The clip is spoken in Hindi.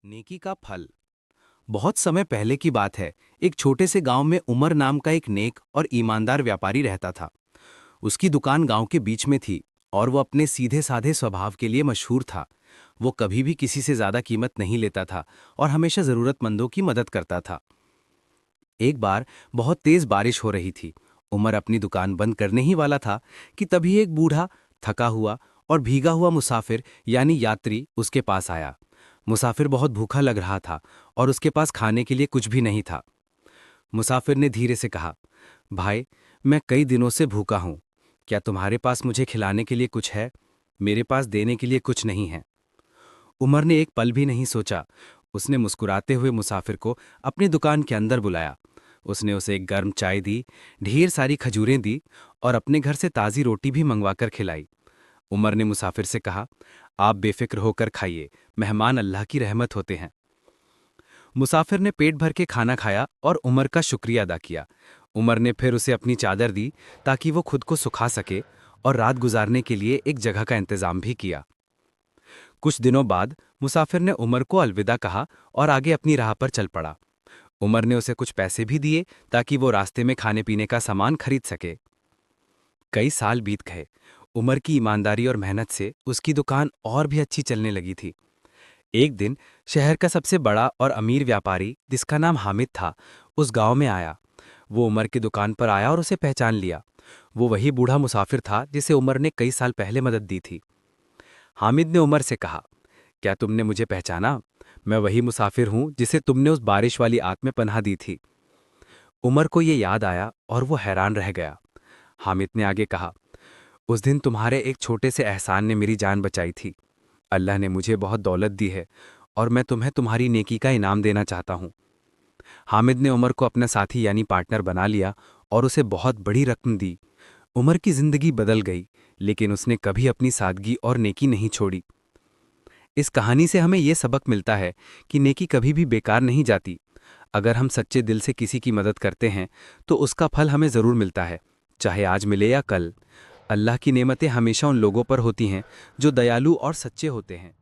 नेकी का फल। बहुत समय पहले की बात है। एक छोटे से गांव में उमर नाम का एक नेक और ईमानदार व्यापारी रहता था। उसकी दुकान गांव के बीच में थी और वो अपने सीधे साधे स्वभाव के लिए मशहूर था। वो कभी भी किसी से ज्यादा कीमत नहीं लेता था और हमेशा जरूरतमंदों की मदद करता था। एक बार बहुत तेज बारिश हो रही थी। उमर अपनी दुकान बंद करने ही वाला था कि तभी एक बूढ़ा, थका हुआ और भीगा हुआ मुसाफिर यानी यात्री उसके पास आया। मुसाफिर बहुत भूखा लग रहा था और उसके पास खाने के लिए कुछ भी नहीं था। मुसाफिर ने धीरे से कहा, भाई, मैं कई दिनों से भूखा हूं। क्या तुम्हारे पास मुझे खिलाने के लिए कुछ है? मेरे पास देने के लिए कुछ नहीं है। उमर ने एक पल भी नहीं सोचा। उसने मुस्कुराते हुए मुसाफिर को अपनी दुकान के अंदर बुलाया। उसने उसे एक गर्म चाय दी, ढेर सारी खजूरें दी और अपने घर से ताज़ी रोटी भी मंगवाकर खिलाई। उमर ने मुसाफिर से कहा, आप बेफिक्र होकर खाइए, मेहमान अल्लाह की रहमत होते हैं। मुसाफिर ने पेट भर के खाना खाया और उमर का शुक्रिया अदा किया। उमर ने फिर उसे अपनी चादर दी ताकि वो खुद को सुखा सके और रात गुजारने के लिए एक जगह का इंतजाम भी किया। कुछ दिनों बाद मुसाफिर ने उमर को अलविदा कहा और आगे अपनी राह पर चल पड़ा। उमर ने उसे कुछ पैसे भी दिए ताकि वो रास्ते में खाने पीने का सामान खरीद सके। कई साल बीत गए। उमर की ईमानदारी और मेहनत से उसकी दुकान और भी अच्छी चलने लगी थी। एक दिन शहर का सबसे बड़ा और अमीर व्यापारी, जिसका नाम हामिद था, उस गांव में आया। वो उमर की दुकान पर आया और उसे पहचान लिया। वो वही बूढ़ा मुसाफिर था जिसे उमर ने कई साल पहले मदद दी थी। हामिद ने उमर से कहा, क्या तुमने मुझे पहचाना? मैं वही मुसाफिर हूं जिसे तुमने उस बारिश वाली रात में पनाह दी थी। उमर को ये याद आया और वो हैरान रह गया। हामिद ने आगे कहा, उस दिन तुम्हारे एक छोटे से एहसान ने मेरी जान बचाई थी। अल्लाह ने मुझे बहुत दौलत दी है और मैं तुम्हें तुम्हारी नेकी का इनाम देना चाहता हूँ। हामिद ने उमर को अपना साथी यानी पार्टनर बना लिया और उसे बहुत बड़ी रकम दी। उमर की जिंदगी बदल गई, लेकिन उसने कभी अपनी सादगी और नेकी नहीं छोड़ी। इस कहानी से हमें यह सबक मिलता है कि नेकी कभी भी बेकार नहीं जाती। अगर हम सच्चे दिल से किसी की मदद करते हैं तो उसका फल हमें ज़रूर मिलता है, चाहे आज मिले या कल। अल्लाह की नेमतें हमेशा उन लोगों पर होती हैं जो दयालु और सच्चे होते हैं।